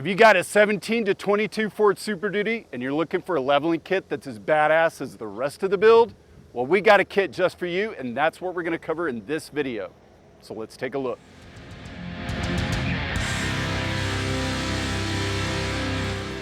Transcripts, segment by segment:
If you got a 17 to 22 Ford Super Duty and you're looking for a leveling kit that's as badass as the rest of the build, well, we got a kit just for you, and that's what we're gonna cover in this video. So let's take a look.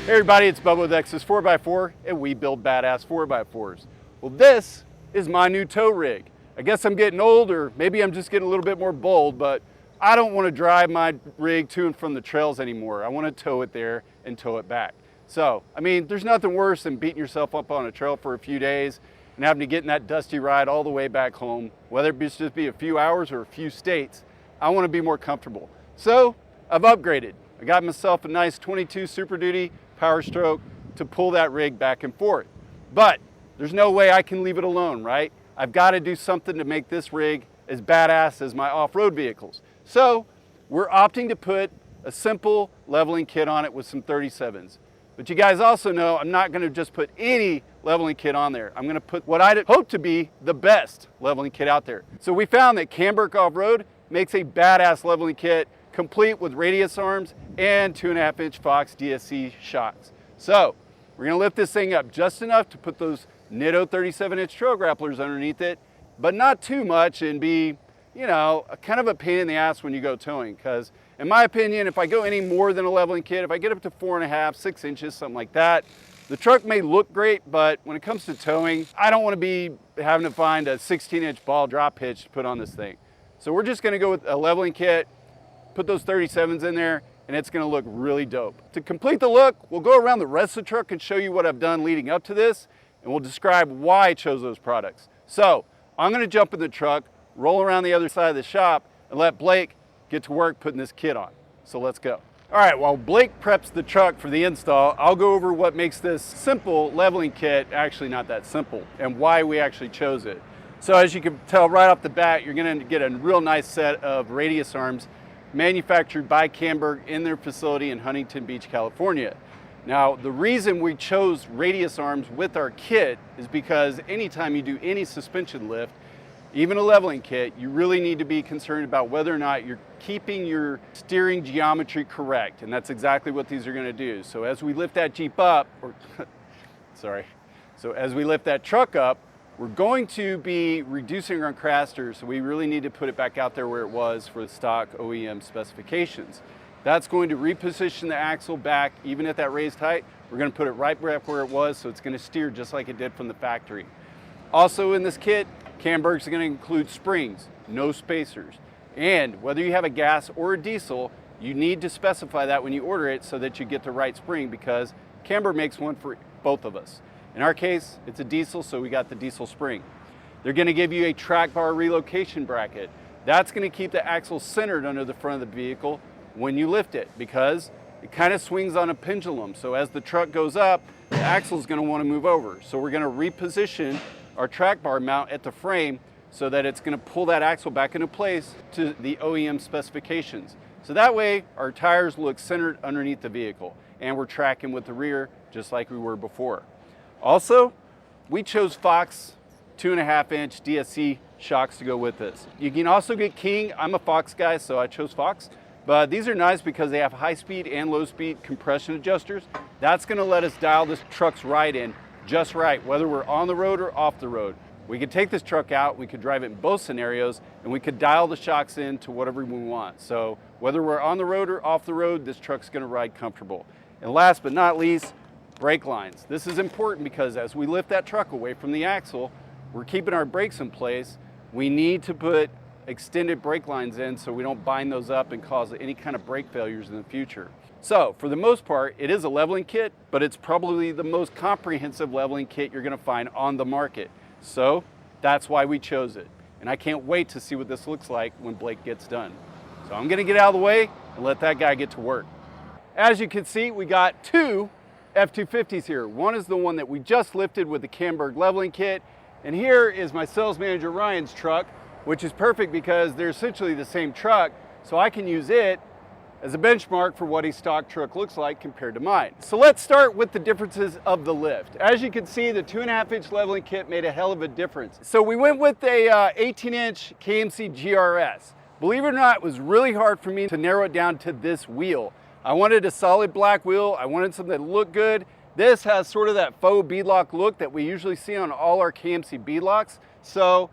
Hey everybody, it's Bubba with X's 4x4, and we build badass 4x4s. Well, this is my new tow rig. I guess I'm getting old, or maybe I'm just getting a little bit more bold, but I don't want to drive my rig to and from the trails anymore. I want to tow it there and tow it back. So, I mean, there's nothing worse than beating yourself up on a trail for a few days and having to get in that dusty ride all the way back home, whether it just be a few hours or a few states. I want to be more comfortable. So, I've upgraded. I got myself a nice 22 SuperDuty Power Stroke to pull that rig back and forth. But there's no way I can leave it alone, right? I've got to do something to make this rig as badass as my off-road vehicles. So we're opting to put a simple leveling kit on it with some 37s. But you guys also know I'm not going to just put any leveling kit on there. I'm going to put what I hope to be the best leveling kit out there. So we found that Camburg Off-Road makes a badass leveling kit complete with radius arms and 2.5-inch Fox DSC shocks. So we're going to lift this thing up just enough to put those Nitto 37-inch trail grapplers underneath it, but not too much and be, you know, kind of a pain in the ass when you go towing. Because in my opinion, if I go any more than a leveling kit, if I get up to 4.5, 6 inches, something like that, the truck may look great, but when it comes to towing, I don't want to be having to find a 16-inch ball drop hitch to put on this thing. So we're just going to go with a leveling kit, put those 37s in there, and it's going to look really dope. To complete the look, we'll go around the rest of the truck and show you what I've done leading up to this, and we'll describe why I chose those products. So I'm going to jump in the truck, roll around the other side of the shop, and let Blake get to work putting this kit on. So let's go. All right, while Blake preps the truck for the install, I'll go over what makes this simple leveling kit actually not that simple and why we actually chose it. So as you can tell right off the bat, you're going to get a real nice set of radius arms manufactured by Camburg in their facility in Huntington Beach, California. Now, the reason we chose radius arms with our kit is because anytime you do any suspension lift, even a leveling kit, you really need to be concerned about whether or not you're keeping your steering geometry correct, and that's exactly what these are going to do. So as we lift that Jeep up, so as we lift that truck up, we're going to be reducing our caster, so we really need to put it back out there where it was for the stock OEM specifications. That's going to reposition the axle back, even at that raised height. We're going to put it right back where it was, so it's going to steer just like it did from the factory. Also in this kit, Camburg's going to include springs, no spacers. And whether you have a gas or a diesel, you need to specify that when you order it so that you get the right spring, because Camburg makes one for both of us. In our case, it's a diesel, so we got the diesel spring. They're going to give you a track bar relocation bracket. That's going to keep the axle centered under the front of the vehicle when you lift it, because it kind of swings on a pendulum. So as the truck goes up, the axle is going to want to move over. So we're going to reposition our track bar mount at the frame so that it's going to pull that axle back into place to the OEM specifications. So that way our tires look centered underneath the vehicle, and we're tracking with the rear just like we were before. Also, we chose Fox 2.5-inch DSC shocks to go with this. You can also get King. I'm a Fox guy, so I chose Fox. But these are nice because they have high-speed and low-speed compression adjusters. That's going to let us dial this truck's ride in just right, whether we're on the road or off the road. We could take this truck out, we could drive it in both scenarios, and we could dial the shocks in to whatever we want. So whether we're on the road or off the road, this truck's going to ride comfortable. And last but not least, brake lines. This is important because as we lift that truck away from the axle, we're keeping our brakes in place. We need to put extended brake lines in so we don't bind those up and cause any kind of brake failures in the future. So for the most part, it is a leveling kit, but it's probably the most comprehensive leveling kit you're going to find on the market. So that's why we chose it. And I can't wait to see what this looks like when Blake gets done. So I'm going to get out of the way and let that guy get to work. As you can see, we got two F-250s here. One is the one that we just lifted with the Camburg leveling kit, and here is my sales manager Ryan's truck, which is perfect because they're essentially the same truck, so I can use it as a benchmark for what a stock truck looks like compared to mine. So let's start with the differences of the lift. As you can see, the 2.5-inch leveling kit made a hell of a difference. So we went with a 18-inch KMC GRS. Believe it or not, it was really hard for me to narrow it down to this wheel. I wanted a solid black wheel. I wanted something that looked good. This has sort of that faux beadlock look that we usually see on all our KMC beadlocks. So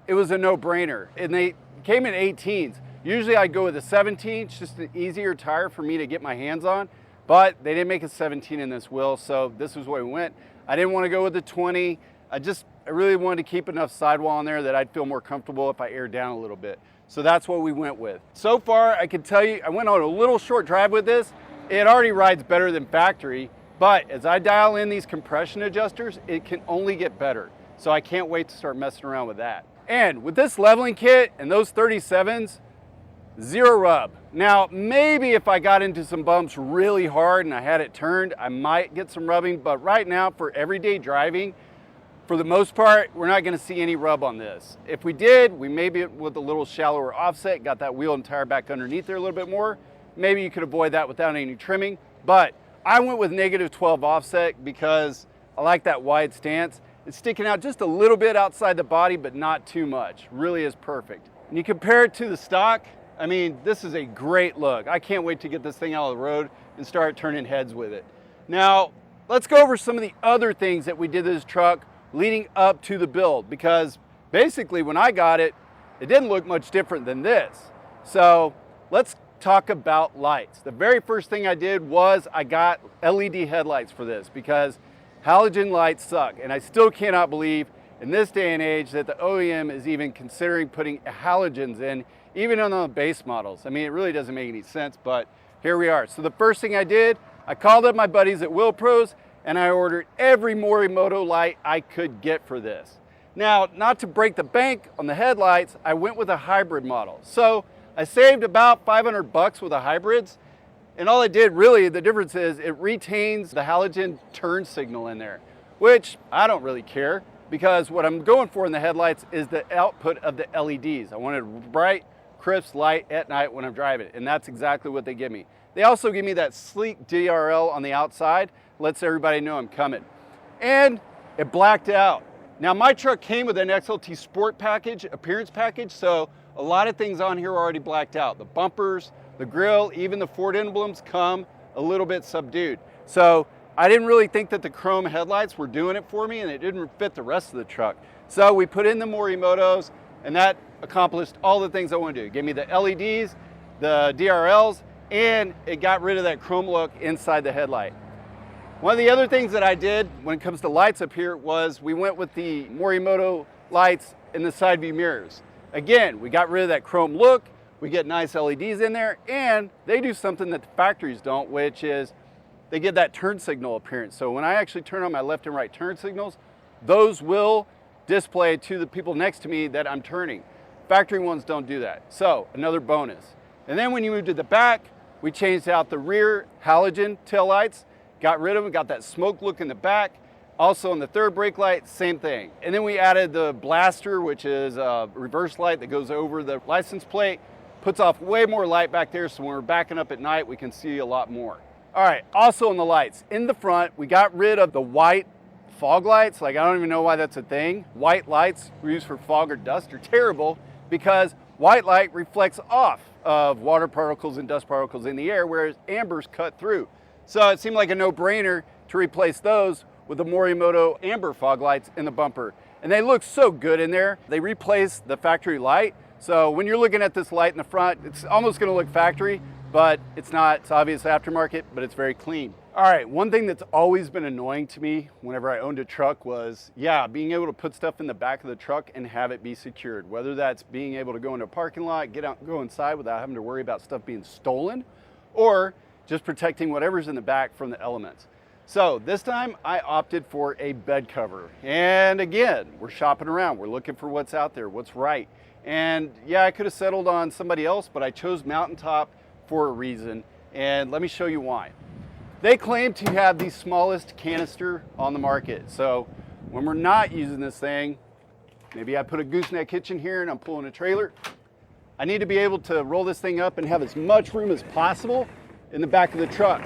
it was a no-brainer. And they came in 18s. Usually I'd go with a 17, it's just an easier tire for me to get my hands on, but they didn't make a 17 in this wheel, so this was where we went. I didn't want to go with the 20. I really wanted to keep enough sidewall on there that I'd feel more comfortable if I aired down a little bit. So that's what we went with. So far, I can tell you, I went on a little short drive with this. It already rides better than factory, but as I dial in these compression adjusters, it can only get better. So I can't wait to start messing around with that. And with this leveling kit and those 37s, zero rub. Now, maybe if I got into some bumps really hard and I had it turned, I might get some rubbing, but right now for everyday driving, for the most part, we're not gonna see any rub on this. If we did, we maybe with a little shallower offset, got that wheel and tire back underneath there a little bit more, maybe you could avoid that without any trimming, but I went with -12 offset because I like that wide stance. It's sticking out just a little bit outside the body, but not too much. Really is perfect. And you compare it to the stock, I mean, this is a great look. I can't wait to get this thing out of the road and start turning heads with it. Now, let's go over some of the other things that we did to this truck leading up to the build, because basically when I got it, it didn't look much different than this. So let's talk about lights. The very first thing I did was I got LED headlights for this because halogen lights suck. And I still cannot believe in this day and age that the OEM is even considering putting halogens in, even on the base models. I mean, it really doesn't make any sense, but here we are. So the first thing I did, I called up my buddies at Wheel Pros and I ordered every Morimoto light I could get for this. Now, not to break the bank on the headlights, I went with a hybrid model. So I saved about 500 bucks with the hybrids. And all I did really, the difference is it retains the halogen turn signal in there, which I don't really care because what I'm going for in the headlights is the output of the LEDs. I wanted bright, crisp light at night when I'm driving, and that's exactly what they give me. They also give me that sleek DRL on the outside, lets everybody know I'm coming. And it blacked out. Now my truck came with an XLT Sport package, appearance package, so a lot of things on here are already blacked out. The bumpers, the grille, even the Ford emblems come a little bit subdued. So I didn't really think that the chrome headlights were doing it for me, and it didn't fit the rest of the truck. So we put in the Morimotos, and that accomplished all the things I wanted to do. It gave me the LEDs, the DRLs, and it got rid of that chrome look inside the headlight. One of the other things that I did when it comes to lights up here was we went with the Morimoto lights in the side view mirrors. Again, we got rid of that chrome look, we get nice LEDs in there, and they do something that the factories don't, which is they give that turn signal appearance. So when I actually turn on my left and right turn signals, those will display to the people next to me that I'm turning. Factory ones don't do that. So another bonus. And then when you move to the back, we changed out the rear halogen taillights, got rid of them, got that smoke look in the back. Also on the third brake light, same thing. And then we added the blaster, which is a reverse light that goes over the license plate, puts off way more light back there, so when we're backing up at night, we can see a lot more. All right, also on the lights, in the front, we got rid of the white fog lights. Like, I don't even know why that's a thing. White lights we use for fog or dust are terrible because white light reflects off of water particles and dust particles in the air, whereas amber's cut through. So it seemed like a no-brainer to replace those with the Morimoto amber fog lights in the bumper. And they look so good in there. They replaced the factory light. So when you're looking at this light in the front, it's almost gonna look factory, but it's not. It's obvious aftermarket, but it's very clean. All right, one thing that's always been annoying to me whenever I owned a truck was, being able to put stuff in the back of the truck and have it be secured. Whether that's being able to go into a parking lot, get out, go inside without having to worry about stuff being stolen, or just protecting whatever's in the back from the elements. So this time I opted for a bed cover. And again, we're shopping around. We're looking for what's out there, what's right. And I could have settled on somebody else, but I chose Mountaintop for a reason. And let me show you why. They claim to have the smallest canister on the market. So when we're not using this thing, maybe I put a gooseneck kitchen here and I'm pulling a trailer. I need to be able to roll this thing up and have as much room as possible in the back of the truck.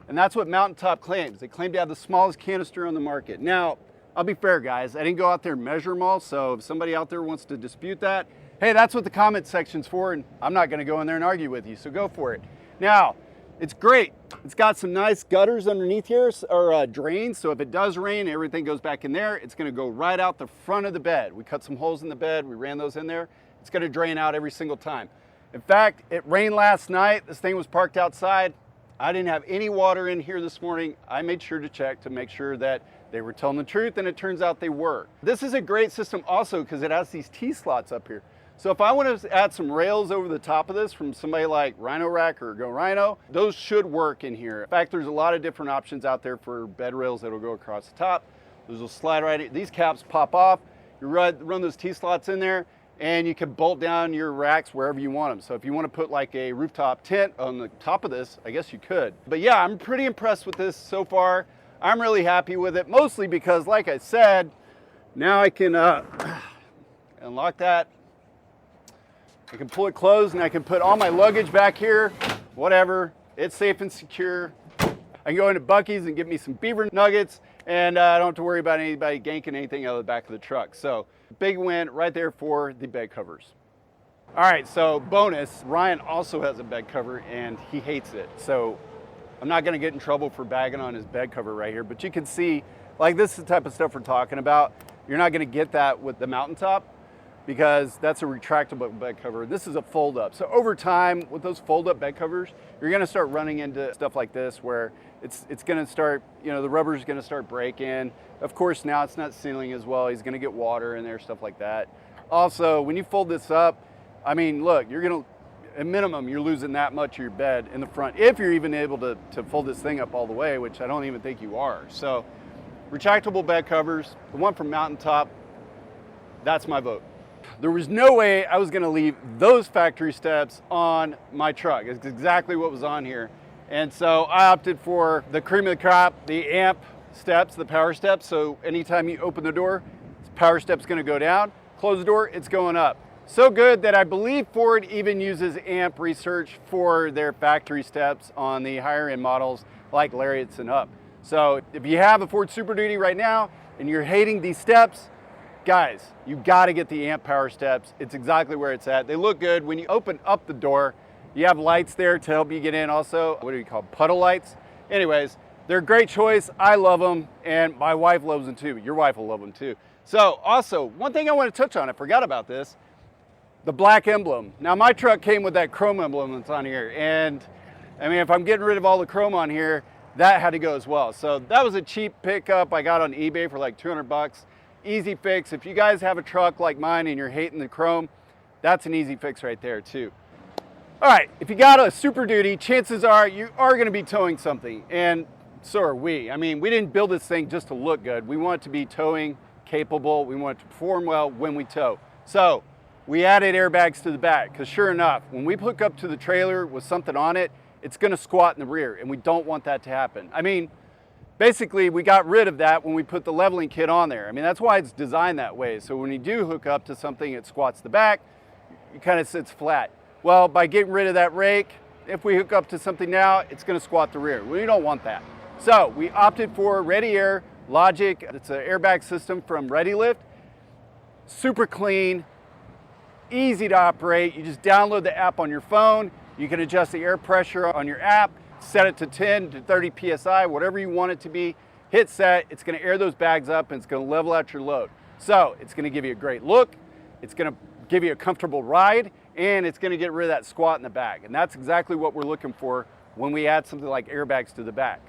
And that's what Mountaintop claims. They claim to have the smallest canister on the market. Now, I'll be fair, guys. I didn't go out there and measure them all, so if somebody out there wants to dispute that, hey, that's what the comment section's for, and I'm not gonna go in there and argue with you, so go for it. Now, It's great. It's got some nice gutters underneath here, or drains, so if it does rain, everything goes back in there. It's gonna go right out the front of the bed. We cut some holes in the bed, we ran those in there. It's gonna drain out every single time. In fact, it rained last night. This thing was parked outside. I didn't have any water in here this morning. I made sure to check to make sure that they were telling the truth, and it turns out they were. This is a great system also because it has these T-slots up here. So if I want to add some rails over the top of this from somebody like Rhino Rack or Go Rhino, those should work in here. In fact, there's a lot of different options out there for bed rails that'll go across the top. Those will slide right in. These caps pop off. You run those T-slots in there, and you can bolt down your racks wherever you want them. So if you want to put like a rooftop tent on the top of this, I guess you could. But yeah, I'm pretty impressed with this so far. I'm really happy with it, mostly because, like I said, now I can unlock that. I can pull it closed and I can put all my luggage back here, whatever. It's safe and secure. I can go into Buc-ee's and get me some beaver nuggets, and I don't have to worry about anybody ganking anything out of the back of the truck. So big win right there for the bed covers. All right, so bonus, Ryan also has a bed cover and he hates it. So I'm not gonna get in trouble for bagging on his bed cover right here, but you can see, like, this is the type of stuff we're talking about. You're not gonna get that with the mountaintop, because that's a retractable bed cover. This is a fold up. So over time, with those fold up bed covers, you're gonna start running into stuff like this where it's gonna start, you know, the rubber's gonna start breaking. Of course, now it's not sealing as well. He's gonna get water in there, stuff like that. Also, when you fold this up, I mean, look, you're gonna, at minimum, you're losing that much of your bed in the front, if you're even able to fold this thing up all the way, which I don't even think you are. So, retractable bed covers, the one from Mountaintop, that's my vote. There was no way I was gonna leave those factory steps on my truck. It's exactly what was on here. And so I opted for the cream of the crop, the amp steps, the power steps. So anytime you open the door, power step's gonna go down. Close the door, it's going up. So good that I believe Ford even uses amp research for their factory steps on the higher end models like Lariats and up. So if you have a Ford Super Duty right now and you're hating these steps, guys, you gotta get the amp power steps. It's exactly where it's at. They look good. When you open up the door, you have lights there to help you get in also. What do you call them? Puddle lights? Anyways, they're a great choice. I love them, and my wife loves them too. Your wife will love them too. So also, one thing I want to touch on, I forgot about this, the black emblem. Now my truck came with that chrome emblem that's on here, and I mean, if I'm getting rid of all the chrome on here, that had to go as well. So that was a cheap pickup I got on eBay for like 200 bucks. Easy fix. If you guys have a truck like mine and you're hating the chrome, that's an easy fix right there too. All right, if you got a Super Duty, chances are you are going to be towing something, and so are we. I mean, we didn't build this thing just to look good. We want it to be towing capable. We want it to perform well when we tow. So we added airbags to the back, because sure enough, when we hook up to the trailer with something on it, it's going to squat in the rear, and we don't want that to happen. I mean, basically, we got rid of that when we put the leveling kit on there. I mean, that's why it's designed that way. So when you do hook up to something, it squats the back, it kind of sits flat. Well, by getting rid of that rake, if we hook up to something now, it's gonna squat the rear. We don't want that. So we opted for Ready Air Logic. It's an airbag system from ReadyLift. Super clean, easy to operate. You just download the app on your phone. You can adjust the air pressure on your app, set it to 10 to 30 PSI, whatever you want it to be. Hit set, it's gonna air those bags up and it's gonna level out your load. So it's gonna give you a great look, it's gonna give you a comfortable ride, and it's gonna get rid of that squat in the back. And that's exactly what we're looking for when we add something like airbags to the back.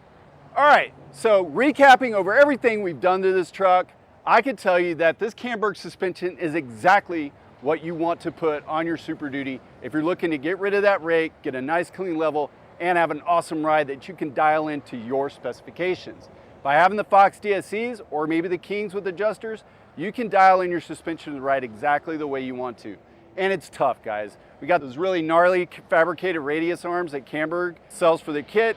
All right, so recapping over everything we've done to this truck, I can tell you that this Camburg suspension is exactly what you want to put on your Super Duty if you're looking to get rid of that rake, get a nice clean level, and have an awesome ride that you can dial into your specifications. By having the Fox DSCs or maybe the Kings with adjusters, you can dial in your suspension to ride exactly the way you want to. And it's tough, guys. We got those really gnarly fabricated radius arms that Camburg sells for the kit.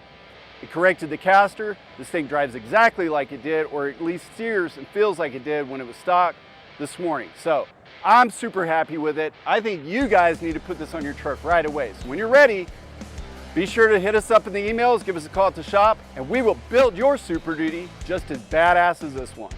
It corrected the caster. This thing drives exactly like it did, or at least steers and feels like it did when it was stock this morning. So I'm super happy with it. I think you guys need to put this on your truck right away. So when you're ready, be sure to hit us up in the emails, give us a call at the shop, and we will build your Super Duty just as badass as this one.